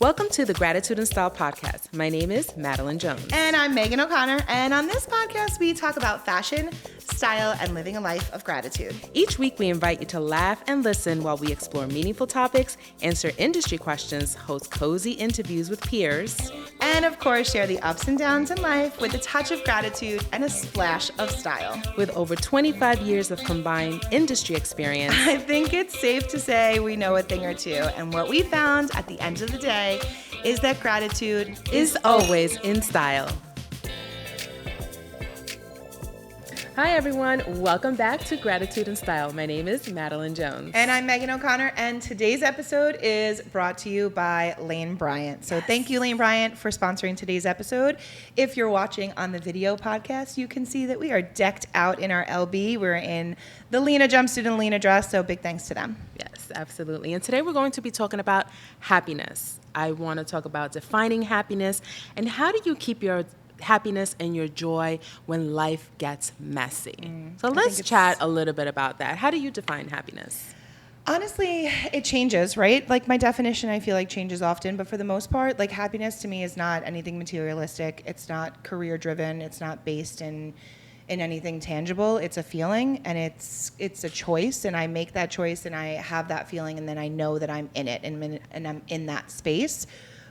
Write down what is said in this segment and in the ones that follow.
Welcome to the Gratitude and Style podcast. My name is Madeline Jones. And I'm Meaghan O'Connor. And on this podcast, we talk about fashion, style, and living a life of gratitude. Each week, we invite you to laugh and listen while we explore meaningful topics, answer industry questions, host cozy interviews with peers, and of course, share the ups and downs in life with a touch of gratitude and a splash of style. With over 25 years of combined industry experience, I think it's safe to say we know a thing or two. And what we found at the end of the day is that gratitude is always in style. Hi, everyone. Welcome back to Gratitude and Style. My name is Madeline Jones. And I'm Meaghan O'Connor. And today's episode is brought to you by Lane Bryant. So Thank you, Lane Bryant, for sponsoring today's episode. If you're watching on the video podcast, you can see that we are decked out in our LB. We're in the Lena jumpsuit and Lena dress. So big thanks to them. Yes, absolutely. And today we're going to be talking about happiness. I want to talk about defining happiness and how do you keep your happiness and your joy when life gets messy. So let's chat a little bit about that. How do you define happiness? Honestly, it changes, right? Like my definition, I feel like changes often, but for the most part, like happiness to me is not anything materialistic. It's not career driven. It's not based in anything tangible. It's a feeling and it's a choice, and I make that choice and I have that feeling, and then I know that I'm in it and I'm in that space.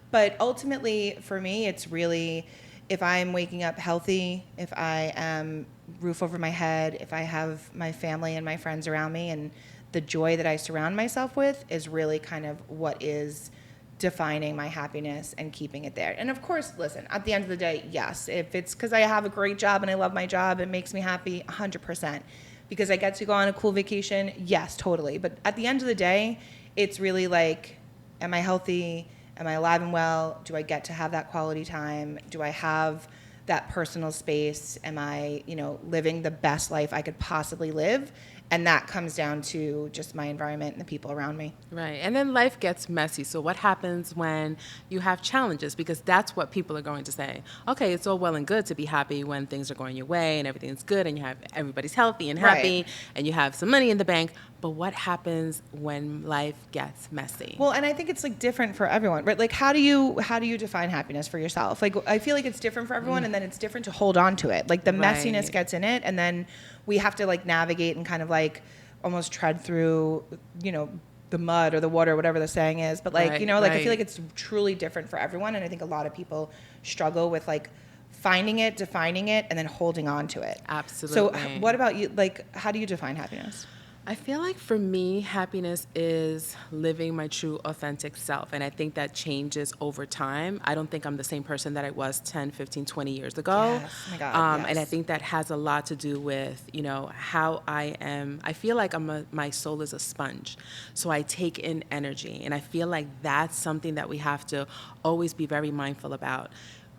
But ultimately for me, it's really, if I'm waking up healthy, if I am roof over my head, if I have my family and my friends around me, and the joy that I surround myself with is really kind of what is defining my happiness and keeping it there. And of course, listen, at the end of the day, yes, if it's because I have a great job and I love my job, it makes me happy 100%. Because I get to go on a cool vacation, yes, totally. But at the end of the day, it's really like, am I healthy? Am I alive and well? Do I get to have that quality time? Do I have that personal space? Am I, living the best life I could possibly live? And that comes down to just my environment and the people around me. Right. And then life gets messy. So what happens when you have challenges? Because that's what people are going to say. Okay, it's all well and good to be happy when things are going your way and everything's good and you have everybody's healthy and happy and you have some money in the bank. But what happens when life gets messy? Well, and I think it's like different for everyone, right? Like how do you define happiness for yourself? Like I feel like it's different for everyone, and then it's different to hold on to it. Like the messiness gets in it, and then we have to like navigate and kind of like almost tread through, the mud or the water, whatever the saying is. But like, I feel like it's truly different for everyone, and I think a lot of people struggle with like finding it, defining it, and then holding on to it. Absolutely. So what about you? Like, how do you define happiness? I feel like for me, happiness is living my true, authentic self. And I think that changes over time. I don't think I'm the same person that I was 10, 15, 20 years ago. Yes. Oh my God, yes. And I think that has a lot to do with, how I am. I feel like my soul is a sponge. So I take in energy. And I feel like that's something that we have to always be very mindful about.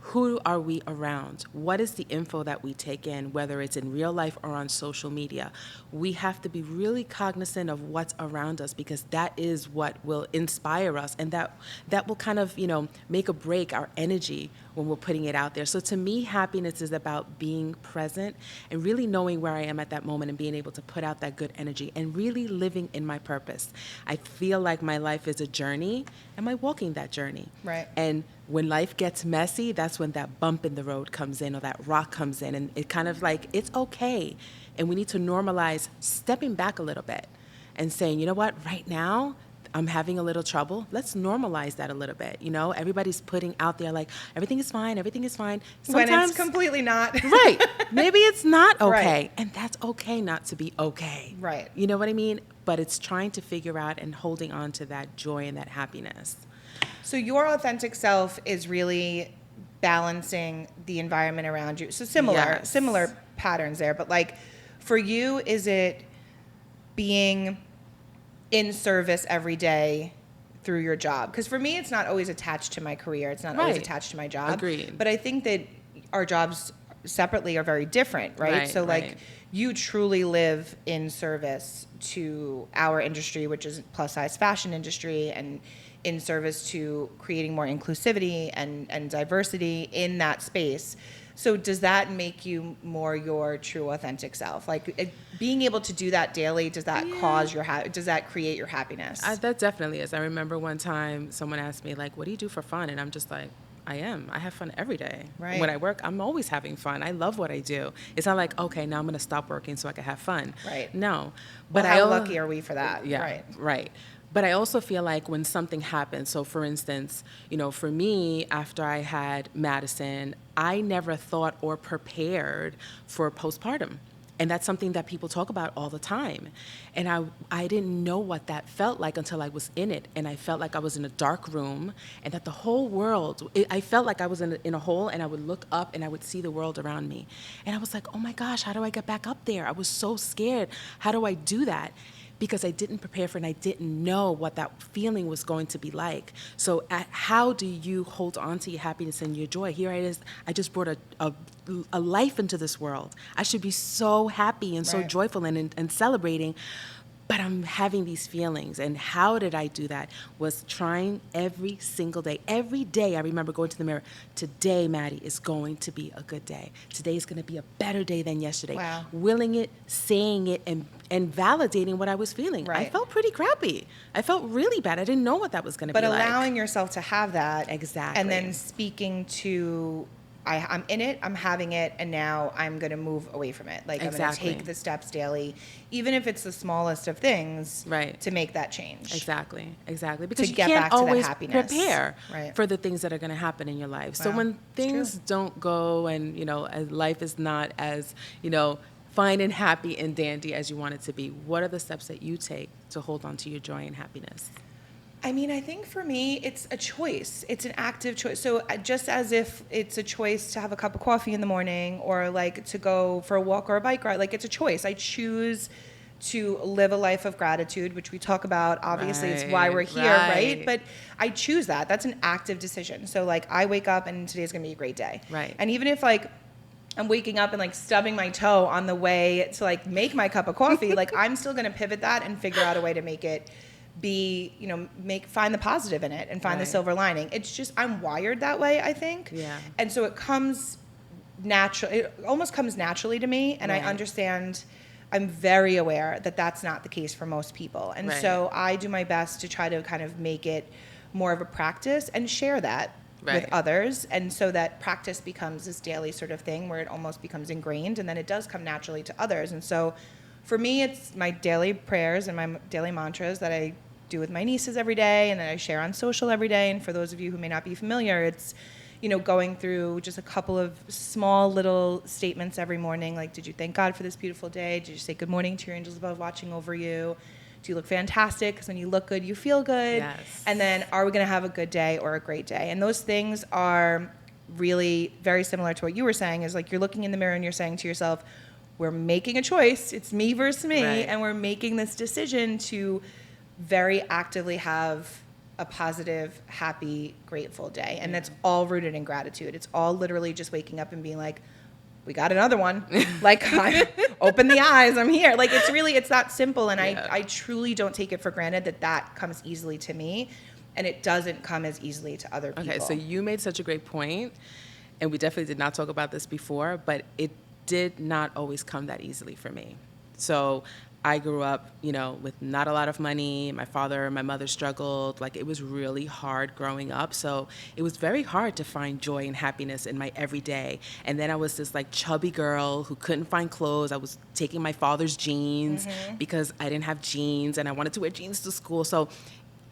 Who are we around? What is the info that we take in, whether it's in real life or on social media? We have to be really cognizant of what's around us, because that is what will inspire us, and that will kind of, make or break our energy when we're putting it out there. So to me, happiness is about being present and really knowing where I am at that moment and being able to put out that good energy and really living in my purpose. I feel like my life is a journey. Am I walking that journey? Right. And when life gets messy, that's when that bump in the road comes in, or that rock comes in, and it kind of like, it's okay. And we need to normalize stepping back a little bit and saying, you know what, right now, I'm having a little trouble. Let's normalize that a little bit. Everybody's putting out there like, everything is fine, everything is fine. Sometimes, when it's completely not. Right. Maybe it's not okay. Right. And that's okay not to be okay. Right. You know what I mean? But it's trying to figure out and holding on to that joy and that happiness. So your authentic self is really balancing the environment around you. So similar patterns there. But like for you, is it being in service every day through your job? Because for me, it's not always attached to my career. It's not always attached to my job. Agreed. But I think that our jobs separately are very different, right? So like you truly live in service to our industry, which is plus size fashion industry. And, in service to creating more inclusivity and diversity in that space. So does that make you more your true authentic self? Like being able to do that daily, does that cause your does that create your happiness? That definitely is. I remember one time someone asked me, like, what do you do for fun? And I'm just like, I have fun every day. Right. When I work, I'm always having fun. I love what I do. It's not like, okay, now I'm going to stop working so I can have fun. Right. No. But how lucky are we for that? Yeah. Right. Right. But I also feel like when something happens, so for instance, for me, after I had Madison, I never thought or prepared for postpartum. And that's something that people talk about all the time. And I didn't know what that felt like until I was in it. And I felt like I was in a dark room and that the whole world, I felt like I was in a hole, and I would look up and I would see the world around me. And I was like, oh my gosh, how do I get back up there? I was so scared. How do I do that? Because I didn't prepare for it and I didn't know what that feeling was going to be like. So how do you hold on to your happiness and your joy? Here it is. I just brought a life into this world. I should be so happy and so joyful and celebrating, but I'm having these feelings. And how did I do that? Was trying every single day. Every day I remember going to the mirror. Today, Maddie, is going to be a good day. Today is going to be a better day than yesterday. Wow. Willing it, saying it, and validating what I was feeling. Right. I felt pretty crappy. I felt really bad. I didn't know what that was going to be like. But allowing yourself to have that. Exactly. And then speaking to, I'm in it, I'm having it, and now I'm going to move away from it. Like, Exactly. I'm going to take the steps daily, even if it's the smallest of things, Right. to make that change. Exactly. Because you get can't back to that always happiness. prepare Right. for the things that are going to happen in your life. So Wow. when things don't go and, as life is not as, fine and happy and dandy as you want it to be, what are the steps that you take to hold on to your joy and happiness? I mean, I think for me, it's a choice. It's an active choice. So just as if it's a choice to have a cup of coffee in the morning or like to go for a walk or a bike ride, like it's a choice. I choose to live a life of gratitude, which we talk about. Obviously, it's why we're here, right? But I choose that. That's an active decision. So like I wake up and today's going to be a great day. Right. And even if like I'm waking up and like stubbing my toe on the way to like make my cup of coffee, like I'm still going to pivot that and figure out a way to make it be, find the positive in it and find the silver lining. It's just, I'm wired that way, I think. Yeah. And so it almost comes naturally to me. And I understand, I'm very aware that that's not the case for most people. And so I do my best to try to kind of make it more of a practice and share that with others. And so that practice becomes this daily sort of thing where it almost becomes ingrained, and then it does come naturally to others. And so for me, it's my daily prayers and my daily mantras that I do with my nieces every day and that I share on social every day. And for those of you who may not be familiar, it's, going through just a couple of small little statements every morning, like, did you thank God for this beautiful day? Did you say good morning to your angels above watching over you? Do you look fantastic? Because when you look good, you feel good. Yes. And then, are we going to have a good day or a great day? And those things are really very similar to what you were saying, is like you're looking in the mirror and you're saying to yourself, we're making a choice. It's me versus me. Right. And we're making this decision to very actively have a positive, happy, grateful day. And that's all rooted in gratitude. It's all literally just waking up and being like, we got another one. Like, open the eyes, I'm here. Like, it's that simple. And I truly don't take it for granted that comes easily to me. And it doesn't come as easily to other people. Okay, so you made such a great point, and we definitely did not talk about this before, but it did not always come that easily for me. So I grew up, with not a lot of money. My father and my mother struggled. Like, it was really hard growing up. So it was very hard to find joy and happiness in my everyday. And then I was this like chubby girl who couldn't find clothes. I was taking my father's jeans because I didn't have jeans and I wanted to wear jeans to school. So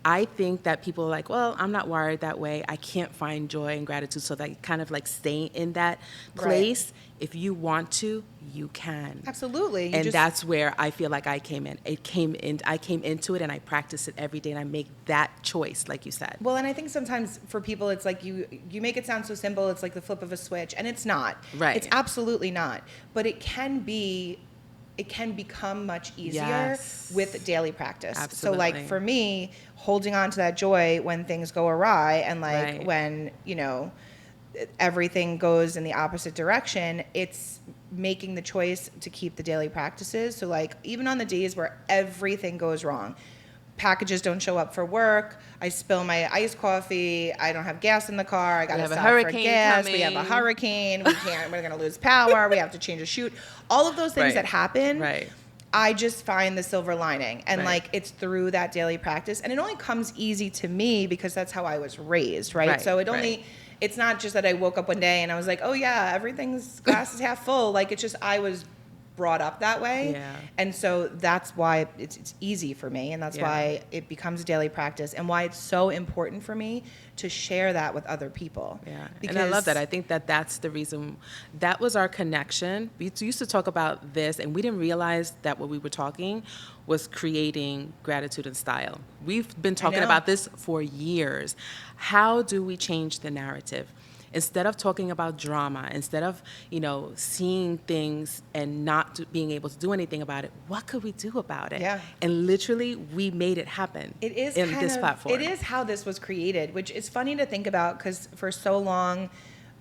I think that people are like, well, I'm not wired that way. I can't find joy and gratitude. So that kind of like stay in that place. Right. If you want to, you can. Absolutely. And that's where I feel like I came in. I came into it and I practice it every day and I make that choice, like you said. Well, and I think sometimes for people, it's like you make it sound so simple. It's like the flip of a switch, and it's not. Right. It's absolutely not. But it can become much easier with daily practice. Absolutely. So like for me, holding on to that joy when things go awry and like when, everything goes in the opposite direction, it's making the choice to keep the daily practices. So like even on the days where everything goes wrong, packages don't show up for work. I spill my iced coffee. I don't have gas in the car. I got to have a stop for hurricane gas. coming. We have a hurricane. We're going to lose power. We have to change a chute. All of those things that happen. Right. I just find the silver lining, and Right. like it's through that daily practice, and it only comes easy to me because that's how I was raised, right? Right, So it's not just that I woke up one day and I was like, oh yeah, everything's glass is half full. Like it's just I was brought up that way, Yeah. and so that's why it's easy for me, and that's Yeah. why it becomes a daily practice, and why it's so important for me to share that with other people. Yeah, because and I love that. I think that that's the reason. That was our connection. We used to talk about this, and we didn't realize that what we were talking was creating gratitude and style. We've been talking know. about this for years. How do we change the narrative? Instead of talking about drama, instead of, seeing things and not being able to do anything about it, what could we do about it? Yeah. And literally, we made it happen. It is in this platform. It is how this was created, which is funny to think about because for so long,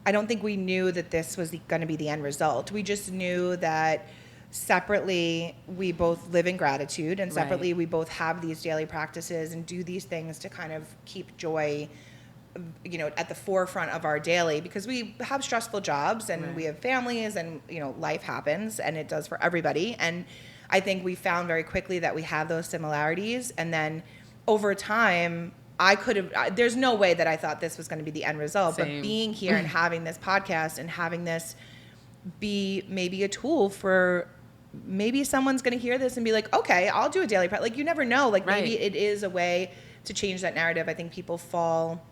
I don't think we knew that this was going to be the end result. We just knew that separately we both live in gratitude, and separately we both have these daily practices and do these things to kind of keep joy at the forefront of our daily, because we have stressful jobs and we have families, and life happens, and it does for everybody. And I think we found very quickly that we have those similarities, and then over time there's no way that I thought this was going to be the end result. Same. But being here and having this podcast and having this be maybe a tool for maybe someone's going to hear this and be like, okay, I'll do a daily practice. Like you never know, like maybe it is a way to change that narrative. I think people fall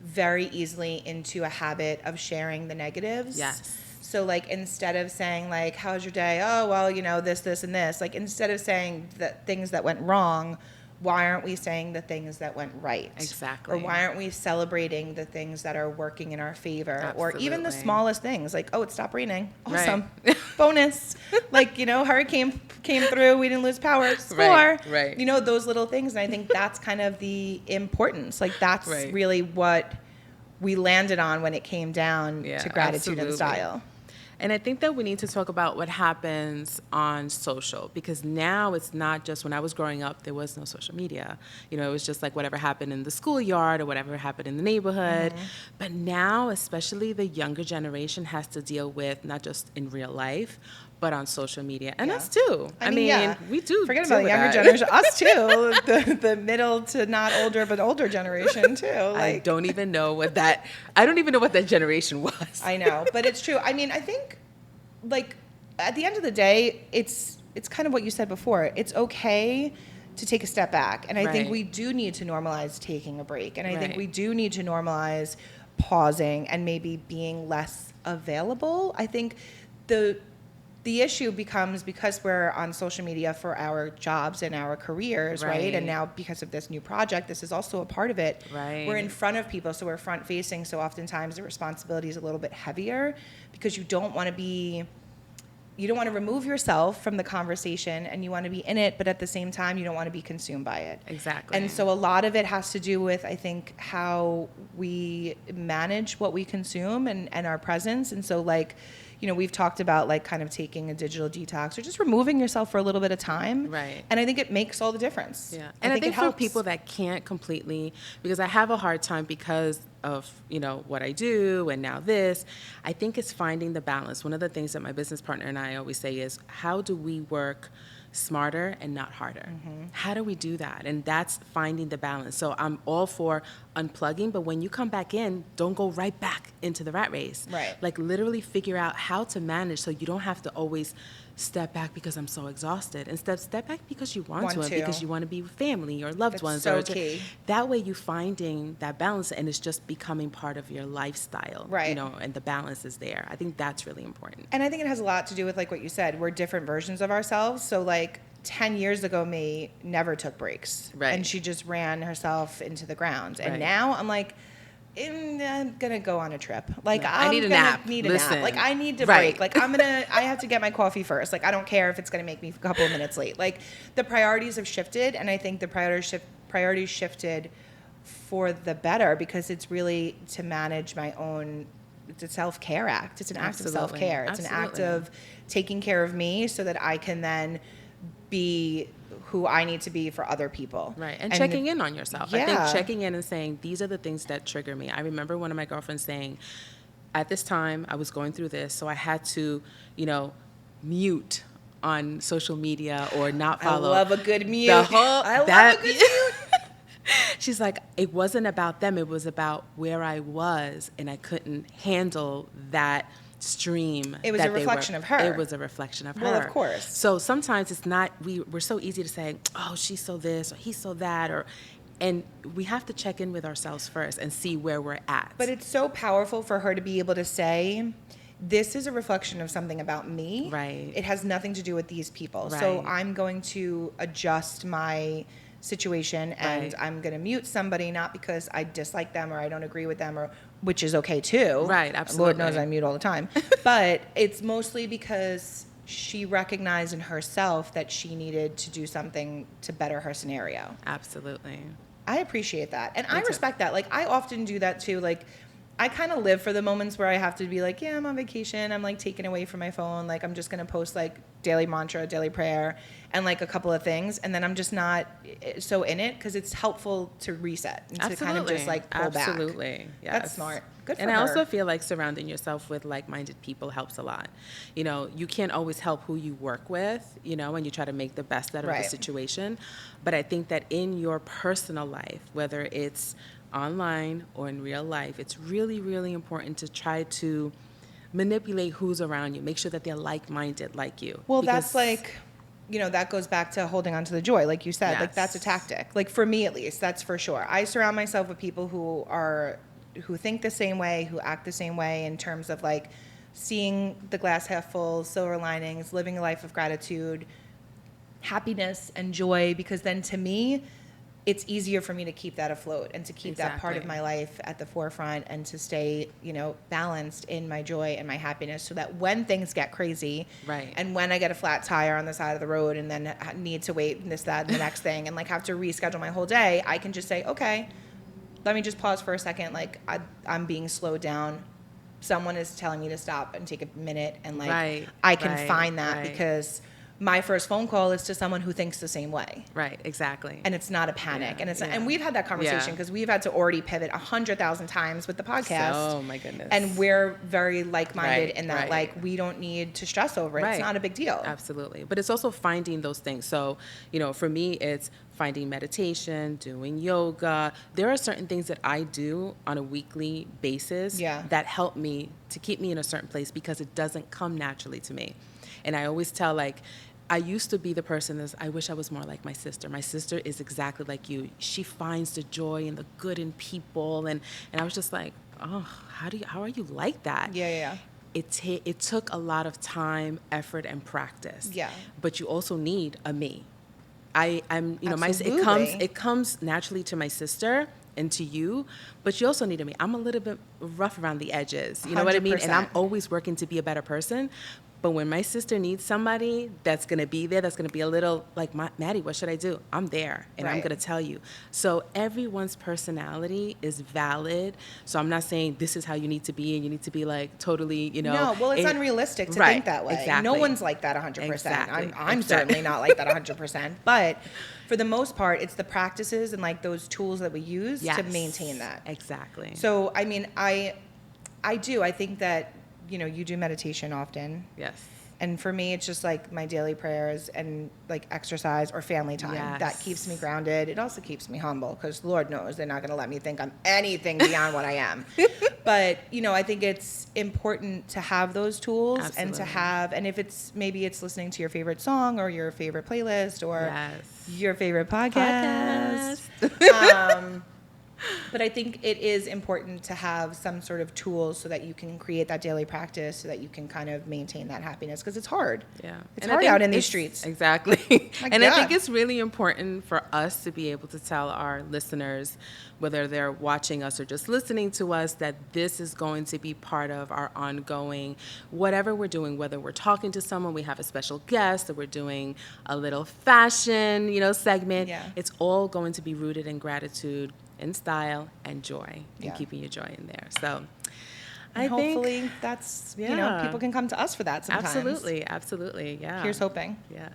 very easily into a habit of sharing the negatives. Yes. So like instead of saying like, how's your day? Oh, well, this and this. Like instead of saying the things that went wrong, why aren't we saying the things that went right? Exactly. Or why aren't we celebrating the things that are working in our favor? Absolutely. Or even the smallest things like, oh, it stopped raining. Awesome. Right. Bonus. Like, hurricane came through. We didn't lose power. Score. Right. Those little things. And I think that's kind of the importance. Like that's really what we landed on when it came down to gratitude and style. And I think that we need to talk about what happens on social, because now it's not just, when I was growing up, there was no social media. It was just like whatever happened in the schoolyard or whatever happened in the neighborhood. Mm-hmm. But now, especially the younger generation has to deal with not just in real life, but on social media. And us too. I mean, we do. Forget about the younger generation. Us too. The middle to not older, but older generation too. I don't even know what that generation was. I know, but it's true. I mean, I think like at the end of the day, it's kind of what you said before. It's okay to take a step back. And I think we do need to normalize taking a break. And I think we do need to normalize pausing and maybe being less available. I think the issue becomes, because we're on social media for our jobs and our careers, right? And now because of this new project, this is also a part of it. Right. We're in front of people, so we're front facing. So oftentimes the responsibility is a little bit heavier because you don't want to remove yourself from the conversation, and you want to be in it, but at the same time, you don't want to be consumed by it. Exactly. And so a lot of it has to do with, I think, how we manage what we consume and our presence. And so we've talked about like kind of taking a digital detox or just removing yourself for a little bit of time. Right. And I think it makes all the difference. Yeah. And I think for people that can't completely, because I have a hard time because of, what I do and now this, I think it's finding the balance. One of the things that my business partner and I always say is, how do we work smarter and not harder? Mm-hmm. How do we do that? And that's finding the balance. So I'm all for unplugging, but when you come back in, don't go right back into the rat race. Right. Like literally figure out how to manage so you don't have to always step back because I'm so exhausted. Instead, step back because you want to, and because you want to be with family or loved ones. So key. That way you're finding that balance, and it's just becoming part of your lifestyle. Right. And the balance is there. I think that's really important. And I think it has a lot to do with like what you said. We're different versions of ourselves. So like 10 years ago, me never took breaks. Right. And she just ran herself into the ground. And now I'm like, I'm gonna go on a trip. Like I need a nap. Like I need to break. Like I have to get my coffee first. Like I don't care if it's gonna make me a couple of minutes late. Like the priorities have shifted, and I think the priorities shifted for the better, because it's really to manage my own. It's a self-care act. It's an act of self-care. It's an act of taking care of me so that I can then be who I need to be for other people. Right. And checking in on yourself. I think Yeah. checking in and saying, these are the things that trigger me. I remember one of my girlfriends saying, at this time, I was going through this, so I had to, mute on social media or not follow. I love a good mute. I love a good mute. She's like, it wasn't about them. It was about where I was, and I couldn't handle that stream. It was a reflection of her. It was a reflection of her. Well, of course. So sometimes it's not, we're so easy to say, oh, she's so this or he's so that, and we have to check in with ourselves first and see where we're at. But it's so powerful for her to be able to say, this is a reflection of something about me. Right. It has nothing to do with these people. Right. So I'm going to adjust my situation, and I'm going to mute somebody, not because I dislike them or I don't agree with them, or which is okay too. Right, absolutely. Lord knows I mute all the time. But it's mostly because she recognized in herself that she needed to do something to better her scenario. Absolutely. I appreciate that. And Me I too. respect that. Like, I often do that too. Like, I kind of live for the moments where I have to be like, yeah, I'm on vacation. I'm like taken away from my phone. Like, I'm just going to post like daily mantra, daily prayer, and like a couple of things. And then I'm just not so in it, because it's helpful to reset and to kind of just like pull back. Absolutely. Yes. That's smart. Good for and her. I also feel like surrounding yourself with like-minded people helps a lot. You can't always help who you work with, and you try to make the best out of the Right. situation. But I think that in your personal life, whether it's online or in real life, it's really, really important to try to manipulate who's around you. Make sure that they're like-minded like you. Well, Because- that's like, that goes back to holding on to the joy, like you said. Like, that's a Yes. tactic. Like, for me at least, that's for sure. I surround myself with people who think the same way, who act the same way, in terms of like seeing the glass half full, silver linings, living a life of gratitude, happiness and joy, because then to me, it's easier for me to keep that afloat and to keep that part of Exactly. my life at the forefront, and to stay, balanced in my joy and my happiness, so that when things get crazy, Right. and when I get a flat tire on the side of the road and then need to wait and this, that, and the next thing, and like have to reschedule my whole day, I can just say, okay, let me just pause for a second. Like, I'm being slowed down. Someone is telling me to stop and take a minute, and like Right, I can right, find that, right. because my first phone call is to someone who thinks the same way. Right, exactly. And it's not a panic. Yeah, And it's yeah. and we've had that conversation, Yeah. because we've had to already pivot 100,000 times with the podcast. Oh my goodness. And we're very like-minded Right, in that, right. like, we don't need to stress over it. It's Right. not a big deal. Absolutely. But it's also finding those things. So, for me, it's finding meditation, doing yoga. There are certain things that I do on a weekly basis Yeah. that help me to keep me in a certain place, because it doesn't come naturally to me. And I always tell, like, I used to be the person that I wish I was more like my sister. My sister is exactly like you. She finds the joy and the good in people. And I was just like, oh, how are you like that? Yeah. It took a lot of time, effort, and practice. Yeah. But you also need a me. I'm Absolutely. it comes naturally to my sister and to you, but you also need a me. I'm a little bit rough around the edges. You know what I mean? And I'm 100%. always working to be a better person. But when my sister needs somebody that's going to be there, that's going to be a little like, Maddie, what should I do? I'm there, and I'm Right. going to tell you. So everyone's personality is valid. So I'm not saying this is how you need to be, and you need to be like totally, No, well, it's it- unrealistic to Right, think that way. exactly. No one's like that 100%. Exactly, I'm exactly. certainly not like that 100%. But for the most part, it's the practices and like those tools that we use to Yes, maintain that. Exactly. So, I mean, I do. I think that, you do meditation often. Yes. And for me, it's just like my daily prayers and like exercise or family time. Yes. That keeps me grounded. It also keeps me humble, because Lord knows they're not going to let me think I'm anything beyond what I am. But, I think it's important to have those tools and to Absolutely. and if maybe it's listening to your favorite song or your favorite playlist or Yes. your favorite podcast. But I think it is important to have some sort of tools so that you can create that daily practice, so that you can kind of maintain that happiness, because it's hard. Yeah. It's And I hard think out in these it's- streets. Exactly. My And I think God. it's really important for us to be able to tell our listeners, whether they're watching us or just listening to us, that this is going to be part of our ongoing, whatever we're doing, whether we're talking to someone, we have a special guest, or we're doing a little fashion, segment. Yeah. It's all going to be rooted in gratitude and style and joy, and Yeah. keeping your joy in there. So And I think hopefully that's, Yeah. people can come to us for that sometimes. absolutely, yeah. Here's hoping. Yeah.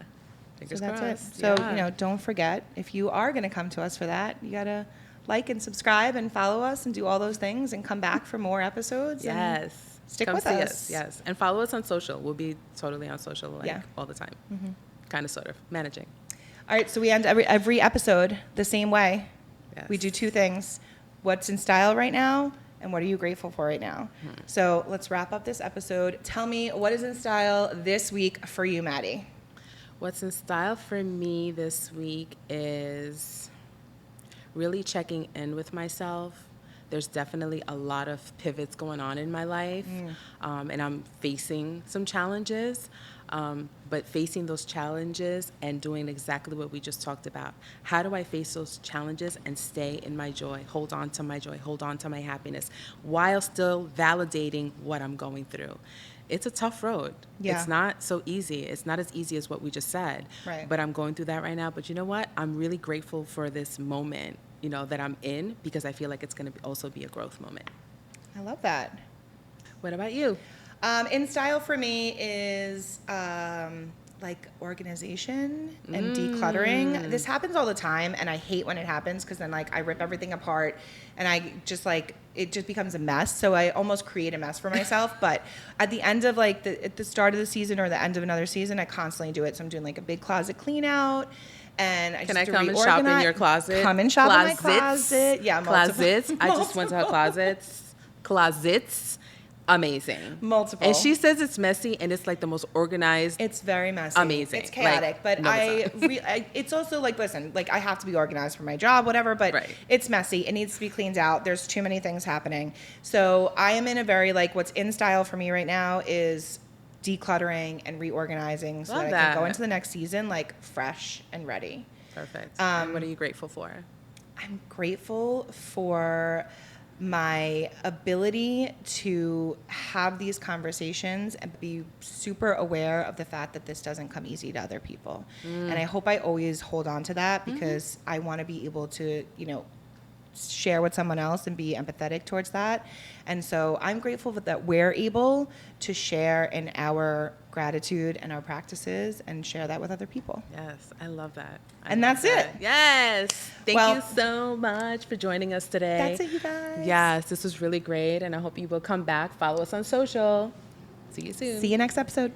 Fingers that's crossed. it. So, Yeah. don't forget, if you are going to come to us for that, you got to like and subscribe and follow us and do all those things and come back for more episodes. And Yes. stick Come with see us. Yes. And follow us on social. We'll be totally on social Yeah. all the time. Kind of, sort of. Managing. All right, so we end every episode the same way. Yes. We do two things. What's in style right now, and what are you grateful for right now? So let's wrap up this episode. Tell me, what is in style this week for you, Maddy? What's in style for me this week is really checking in with myself. There's definitely a lot of pivots going on in my life, and I'm facing some challenges. But facing those challenges and doing exactly what we just talked about. How do I face those challenges and stay in my joy, hold on to my joy, hold on to my happiness, while still validating what I'm going through? It's a tough road. Yeah. It's not so easy. It's not as easy as what we just said. Right. But I'm going through that right now. But you know what? I'm really grateful for this moment, that I'm in, because I feel like it's going to also be a growth moment. I love that. What about you? In style for me is like organization and decluttering. This happens all the time, and I hate when it happens because then I rip everything apart, and I just it just becomes a mess. So I almost create a mess for myself. But at the end of at the start of the season or the end of another season, I constantly do it. So I'm doing a big closet clean out. And Can I come and shop in your closet? Come and shop in my closet. Yeah, closets. I just went to her closets. Closets. Amazing. Multiple. And she says it's messy, and it's the most organized. It's very messy. Amazing. It's chaotic, but it's also listen, I have to be organized for my job, whatever, but it's messy. It needs to be cleaned out. There's too many things happening. So I am in a very what's in style for me right now is decluttering and reorganizing so that I can go into the next season fresh and ready. Perfect. And what are you grateful for? I'm grateful for my ability to have these conversations and be super aware of the fact that this doesn't come easy to other people. And I hope I always hold on to that because I want to be able to, share with someone else and be empathetic towards that. And so I'm grateful that we're able to share in our gratitude and our practices and share that with other people. Yes, I love that. And that's it. Yes. Thank you so much for joining us today. That's it, you guys. Yes, this was really great, and I hope you will come back. Follow us on social. See you soon. See you next episode.